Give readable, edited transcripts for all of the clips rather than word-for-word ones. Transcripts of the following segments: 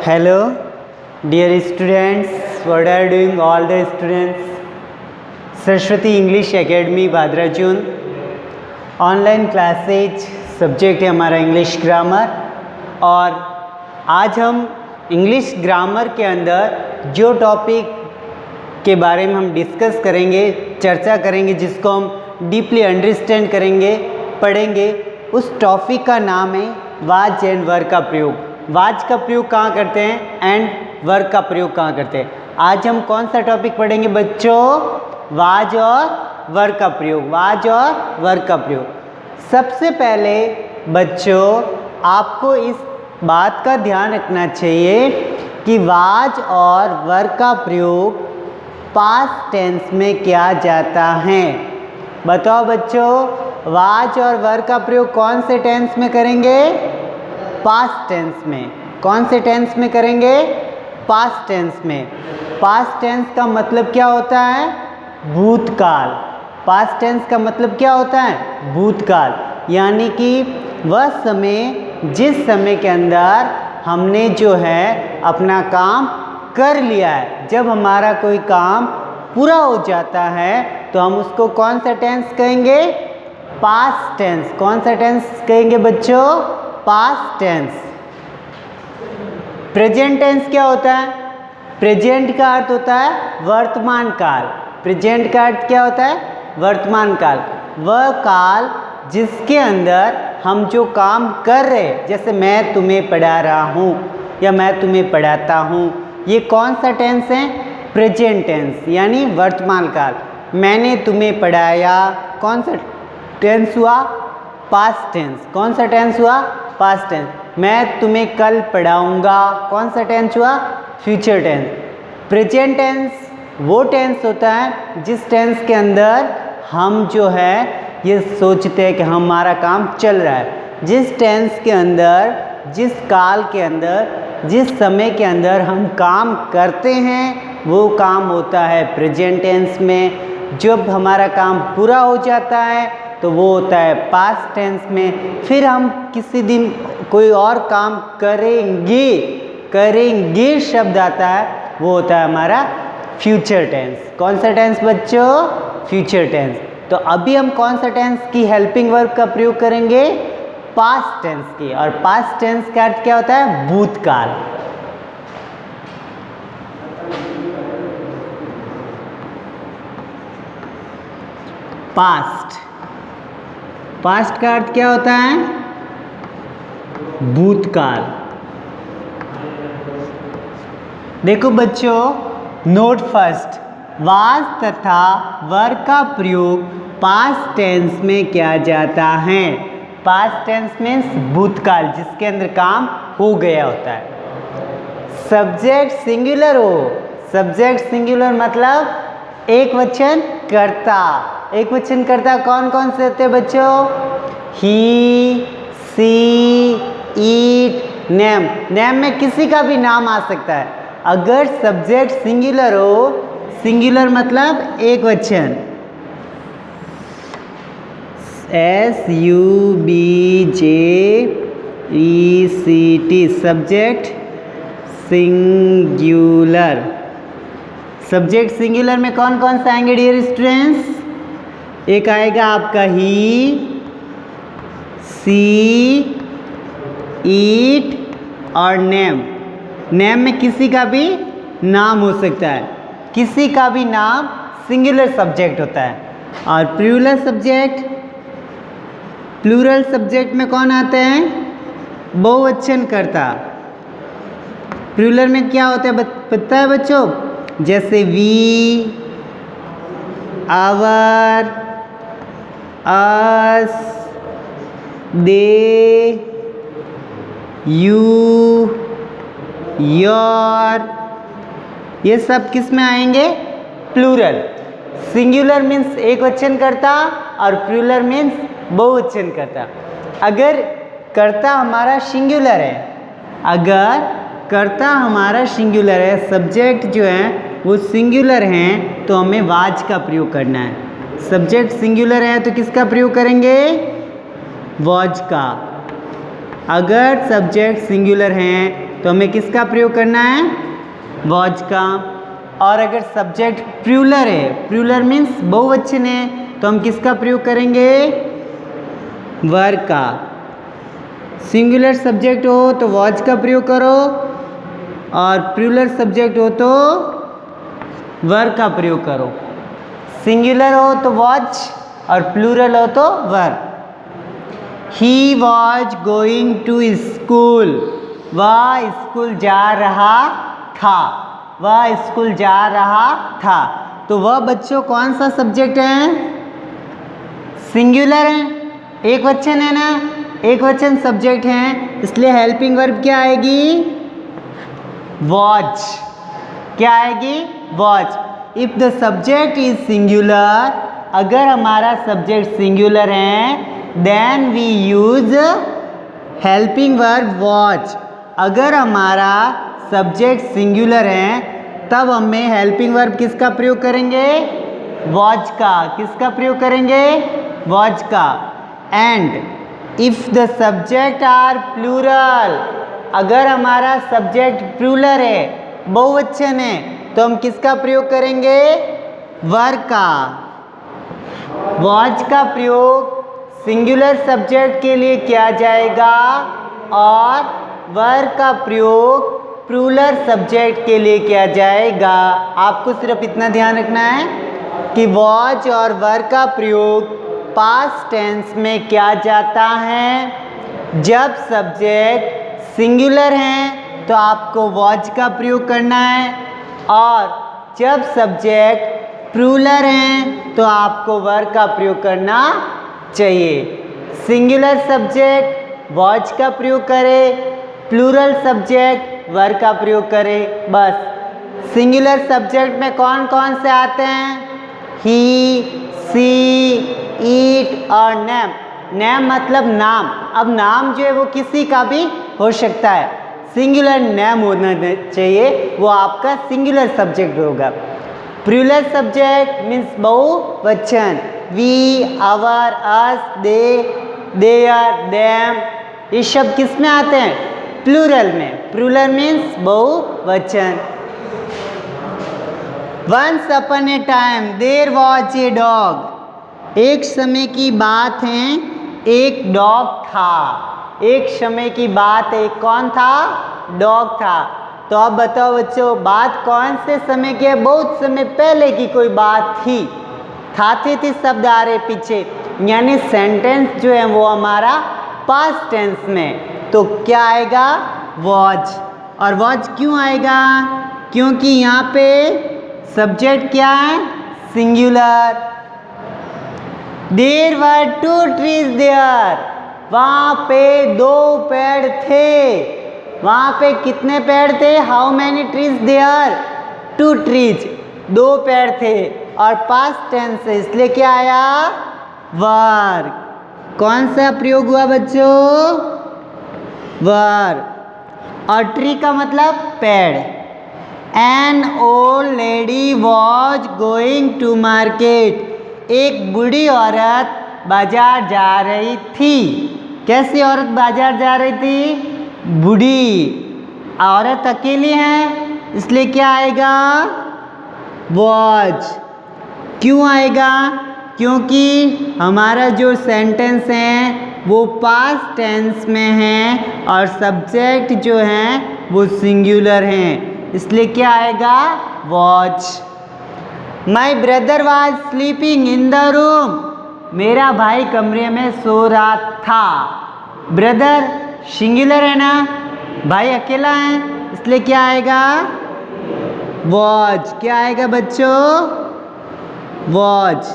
Hello, dear students. What are doing all the students? Saraswati English academy बादराजून online classes subject है हमारा English grammar. और आज हम इंग्लिश ग्रामर के अंदर जो टॉपिक के बारे में हम डिस्कस करेंगे, चर्चा करेंगे, जिसको हम डीपली अंडरस्टैंड करेंगे, पढ़ेंगे, उस टॉपिक का नाम है वाज एंड वर्ब का प्रयोग। वाज का प्रयोग कहाँ करते हैं एंड वर्ब का प्रयोग कहाँ करते हैं। आज हम कौन सा टॉपिक पढ़ेंगे बच्चों? वाज और वर्ब का प्रयोग। वाज और वर्ब का प्रयोग। सबसे पहले बच्चों आपको इस बात का ध्यान रखना चाहिए कि वाज और वर्ब का प्रयोग पास्ट टेंस में किया जाता है। बताओ बच्चों, वाज और वर्ब का प्रयोग कौन से टेंस में करेंगे? पास्ट टेंस में। कौन से टेंस में करेंगे? पास्ट टेंस में। पास्ट टेंस का मतलब क्या होता है? भूतकाल। पास्ट टेंस का मतलब क्या होता है? भूतकाल। यानी कि वह समय, जिस समय के अंदर हमने जो है अपना काम कर लिया है। जब हमारा कोई काम पूरा हो जाता है तो हम उसको कौन सा टेंस कहेंगे? Past tense. कौन सा टेंस कहेंगे बच्चों? Past tense. प्रेजेंट टेंस क्या होता है? प्रेजेंट का अर्थ होता है वर्तमान काल। प्रेजेंट का अर्थ क्या होता है? वर्तमान काल। वह काल जिसके अंदर हम जो काम कर रहे, जैसे मैं तुम्हें पढ़ा रहा हूँ या मैं तुम्हें पढ़ाता हूँ, ये कौन सा टेंस है? प्रेजेंट टेंस यानी वर्तमान काल। मैंने तुम्हें पढ़ाया, कौन सा टेंस हुआ? Past tense. कौन सा टेंस हुआ? Past tense. मैं तुम्हें कल पढ़ाऊंगा, कौन सा टेंस हुआ? Future tense. प्रेजेंट टेंस वो टेंस होता है जिस टेंस के अंदर हम जो है ये सोचते हैं कि हमारा काम चल रहा है। जिस टेंस के अंदर, जिस काल के अंदर, जिस समय के अंदर हम काम करते हैं वो काम होता है प्रेजेंट टेंस में। जब हमारा काम पूरा हो जाता है तो वो होता है पास्ट टेंस में। फिर हम किसी दिन कोई और काम करेंगे, करेंगे शब्द आता है, वो होता है हमारा फ्यूचर टेंस। कौन सा टेंस बच्चों? Future tense. तो अभी हम कौन सा टेंस की हेल्पिंग वर्ब का प्रयोग करेंगे? पास्ट टेंस की। और पास्ट टेंस का अर्थ क्या होता है? भूतकाल। पास्ट। पास्ट का अर्थ क्या होता है? भूतकाल। देखो बच्चों, नोट फर्स्ट, वाज तथा वर्ब का प्रयोग पास्ट टेंस में किया जाता है। पास्ट टेंस मीन्स भूतकाल जिसके अंदर काम हो गया होता है। सब्जेक्ट सिंगुलर हो। सब्जेक्ट सिंगुलर मतलब एक वचन कर्ता। एक वचन कर्ता कौन कौन से होते हैं बच्चों? ही, सी, इट, नेम। नेम में किसी का भी नाम आ सकता है। अगर सब्जेक्ट सिंगुलर हो, सिंगुलर मतलब एक वचन, SUBJECT, subject singular. Subject singular में कौन कौन से आएंगे डियर स्टूडेंट्स? एक आएगा आपका ही, सी, इट और नेम। नेम में किसी का भी नाम हो सकता है। किसी का भी नाम सिंगुलर सब्जेक्ट होता है। और प्लूरल सब्जेक्ट, प्लूरल सब्जेक्ट में कौन आते हैं? बहुवचन कर्ता। प्लूरल में क्या होता है पता है बच्चों? जैसे we, our, us, they, you, your, ये सब किस में आएंगे? प्लूरल। सिंगुलर मीन्स एक वचन कर्ता और प्लूरल मीन्स बहुवचन कर्ता। अगर कर्ता हमारा सिंगुलर है, अगर कर्ता हमारा सिंगुलर है, सब्जेक्ट जो है वो सिंगुलर हैं, तो हमें वाज का प्रयोग करना है। सब्जेक्ट सिंगुलर है तो किसका प्रयोग करेंगे? वाज का। अगर सब्जेक्ट सिंगुलर हैं तो हमें किसका प्रयोग करना है? वॉच का। और अगर सब्जेक्ट प्लूरल है, प्लूरल मीन्स बहुवचन है, तो हम किसका प्रयोग करेंगे? वर का। सिंगुलर सब्जेक्ट हो तो वॉच का प्रयोग करो, और प्लूरल सब्जेक्ट हो तो वर का प्रयोग करो। सिंगुलर हो तो वॉच और प्लूरल हो तो were. He was going to school, वह स्कूल जा रहा था, वह स्कूल जा रहा था। तो वह बच्चों कौन सा सब्जेक्ट है? सिंगुलर है, एक वचन है ना, एक वचन सब्जेक्ट है, इसलिए हेल्पिंग वर्ब क्या आएगी? वॉच। क्या आएगी? Watch. If the subject is singular, अगर हमारा सब्जेक्ट सिंगुलर है, then we use helping verb watch. अगर हमारा सब्जेक्ट सिंगुलर है तब हमें हेल्पिंग वर्ब किसका प्रयोग करेंगे? वॉच का। किसका प्रयोग करेंगे? वॉच का। And if the subject are plural, अगर हमारा सब्जेक्ट प्लूरल है, बहुवचन है, तो हम किसका प्रयोग करेंगे? वर का। वॉच का प्रयोग सिंगुलर सब्जेक्ट के लिए किया जाएगा और वर का प्रयोग प्लूरल सब्जेक्ट के लिए किया जाएगा। आपको सिर्फ इतना ध्यान रखना है कि वॉच और वर का प्रयोग पास्ट टेंस में किया जाता है। जब सब्जेक्ट सिंगुलर हैं तो आपको वॉच का प्रयोग करना है, और जब सब्जेक्ट प्लूरल हैं तो आपको वर का प्रयोग करना चाहिए। सिंगुलर सब्जेक्ट वॉच का प्रयोग करें, प्लूरल सब्जेक्ट वर का प्रयोग करें, बस। सिंगुलर सब्जेक्ट में कौन कौन से आते हैं? ही, सी, इट और नेम। नेम मतलब नाम। अब नाम जो है वो किसी का भी हो सकता है, सिंगुलर नेम होना चाहिए, वो आपका सिंगुलर सब्जेक्ट होगा। प्लूरल सब्जेक्ट मीन्स बहुवचन, we, our, us, they, there, them, ये शब्द किस में आते हैं? प्लूरल में। प्लूरल मीन्स बहुवचन। Once upon a time there was a dog, एक समय की बात है एक डॉग था। एक समय की बात है, कौन था? डॉग था। तो अब बताओ बच्चों, बात कौन से समय की है? बहुत समय पहले की कोई बात थी। थी शब्द आ रहे पीछे, यानी सेंटेंस जो है वो हमारा पास्ट टेंस में। तो क्या आएगा? वॉज। और वॉज क्यों आएगा? क्योंकि यहाँ पे सब्जेक्ट क्या है? Singular. There were two trees there, वहाँ पे दो पेड़ थे। वहाँ पे कितने पेड़ थे? How many trees there? Two trees, दो पेड़ थे। और पास्ट टेंस है, इसलिए क्या आया? वर। कौन सा प्रयोग हुआ बच्चों? वर। और ट्री का मतलब पेड़। An old lady was going to market, एक बूढ़ी औरत बाजार जा रही थी। कैसी औरत बाजार जा रही थी? बूढ़ी। औरत अकेली है, इसलिए क्या आएगा? वॉज। क्यों आएगा? क्योंकि हमारा जो सेंटेंस है वो पास्ट टेंस में है और सब्जेक्ट जो हैं वो सिंगुलर हैं, इसलिए क्या आएगा? Watch. My brother was sleeping in the room, मेरा भाई कमरे में सो रहा था। ब्रदर सिंगुलर है ना, भाई अकेला है, इसलिए क्या आएगा? वॉच। क्या आएगा बच्चों? वॉच।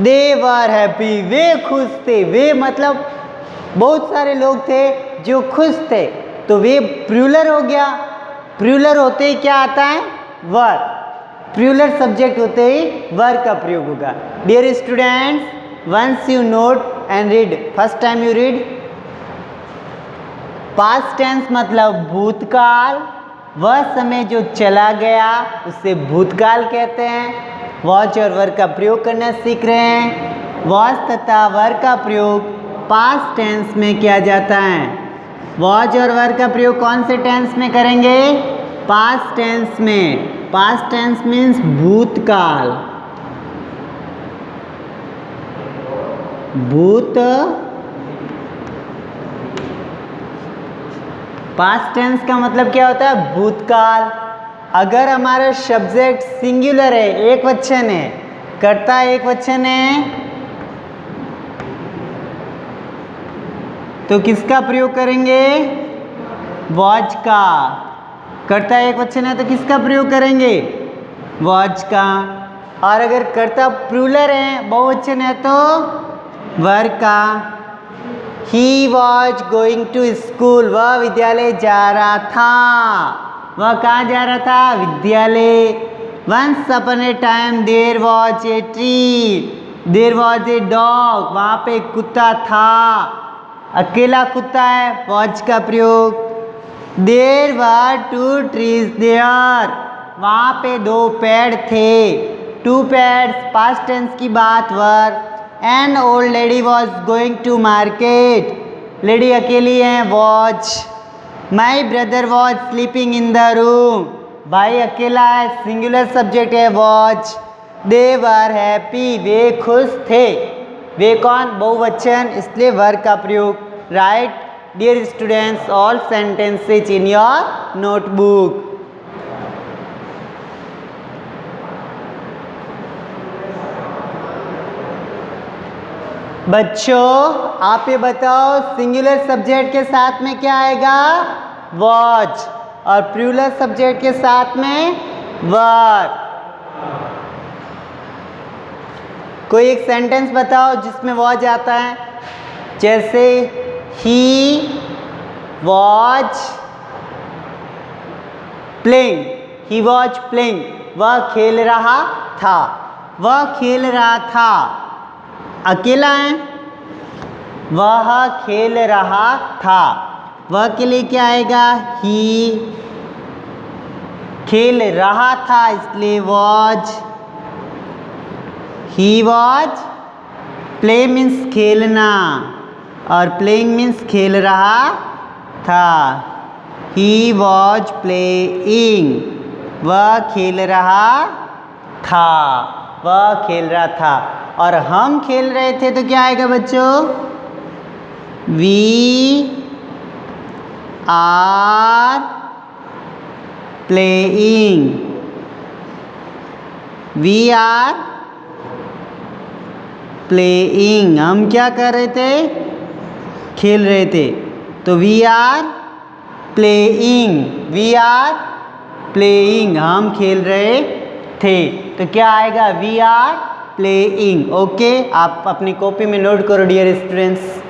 दे वर हैप्पी, वे खुश थे। वे मतलब बहुत सारे लोग थे जो खुश थे, तो वे प्लूरल हो गया। प्लूरल होते ही क्या आता है? वर। प्लूरल सब्जेक्ट होते ही वर का प्रयोग होगा। Dear students, once you note and read, first time you read, past tense मतलब भूतकाल, वह समय जो चला गया उसे भूतकाल कहते हैं। वॉच और वर का प्रयोग करना सीख रहे हैं। वॉच तथा वर का प्रयोग पास्ट टेंस में किया जाता है। वॉज और वर का प्रयोग कौन से टेंस में करेंगे? पास्ट टेंस में। पास्ट टेंस मीन्स भूतकाल। पास्ट टेंस का मतलब क्या होता है? भूतकाल। अगर हमारा सब्जेक्ट सिंगुलर है, एक वचन है, कर्ता एक वचन है, तो किसका प्रयोग करेंगे? वॉज का। कर्ता एक वचन है तो किसका प्रयोग करेंगे? वॉज का। और अगर कर्ता प्लूरल है, बहुवचन है, तो वर का। He was going to school, वह विद्यालय जा रहा था। वह कहाँ जा रहा था? विद्यालय। Once upon a time there was a tree, there was a dog, वहाँ पे एक कुत्ता था। अकेला कुत्ता है, वॉज का प्रयोग। There were two trees there, वहाँ पे दो पेड़ थे। टू पेड्स, पास्ट टेंस की बात, were. An old lady was going to market, lady अकेली है, was. My brother was sleeping in the room, भाई अकेला है, सिंगुलर सब्जेक्ट है, वॉज। दे वर हैप्पी, वे खुश थे। वे कौन? बहुवचन, इसलिए वर का प्रयोग। Right dear students all sentences in your notebook. बच्चों आप ये बताओ, सिंगुलर सब्जेक्ट के साथ में क्या आएगा? वॉज। और प्लूरल सब्जेक्ट के साथ में वर। कोई एक सेंटेंस बताओ जिसमें वॉज आता है। जैसे he was playing, he was playing, वह खेल रहा था। वह खेल रहा था, अकेला है, वह खेल रहा था। वह के लिए क्या आएगा? ही। खेल रहा था, इसलिए was. He was, play means खेलना, और प्लेइंग मीन्स खेल रहा था। ही वॉज प्लेइंग, वह खेल रहा था। वह खेल रहा था। और हम खेल रहे थे तो क्या आएगा बच्चों? We are playing, we are playing, हम क्या कर रहे थे? खेल रहे थे। तो we are playing, we are playing, हम खेल रहे थे। तो क्या आएगा? We are playing. ओके, आप अपनी कॉपी में नोट करो डियर स्टूडेंट्स।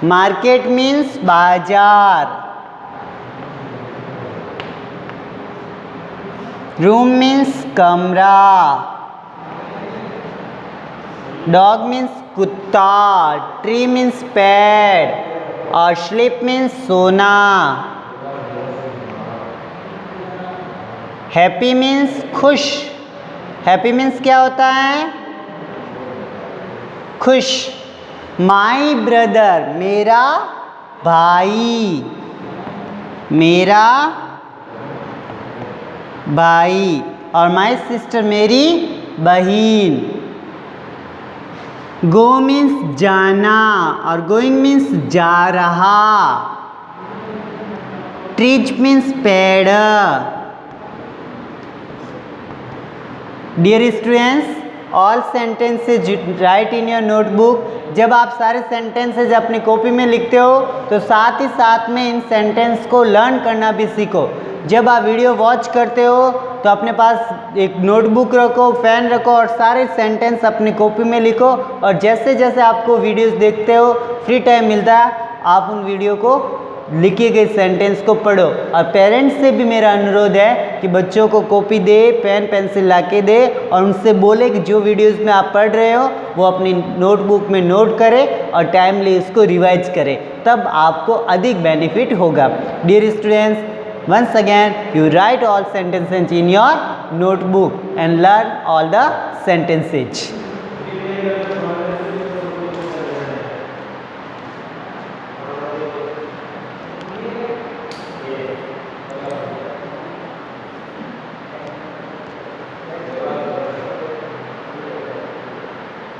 मार्केट मीन्स बाजार। रूम मीन्स कमरा। डॉग मीन्स कुत्ता। ट्री मीन्स पेड़। और स्लीप मीन्स सोना। हैप्पी मीन्स खुश। हैप्पी मीन्स क्या होता है? खुश। माई ब्रदर, मेरा भाई, मेरा भाई। और माई सिस्टर, मेरी बहन। गो मीन्स जाना, और गोइंग मीन्स जा रहा। ट्रीज मीन्स पेड़। Dear students all sentences write in your notebook. जब आप सारे सेंटेंसेज अपनी कॉपी में लिखते हो तो साथ ही साथ में इन सेंटेंस को लर्न करना भी सीखो। जब आप वीडियो वॉच करते हो तो अपने पास एक नोटबुक रखो, पेन रखो और सारे सेंटेंस अपनी कॉपी में लिखो। और जैसे जैसे आपको वीडियोस देखते हो, फ्री टाइम मिलता है, आप उन वीडियो को लिखे गए सेंटेंस को पढ़ो। और पेरेंट्स से भी मेरा अनुरोध है कि बच्चों को कॉपी दे, पेन पेंसिल ला के दे और उनसे बोले कि जो वीडियोस में आप पढ़ रहे हो वो अपनी नोटबुक में नोट करें और टाइमली उसको रिवाइज करें, तब आपको अधिक बेनिफिट होगा। Dear students, once again you write all sentences in your notebook and learn all the sentences.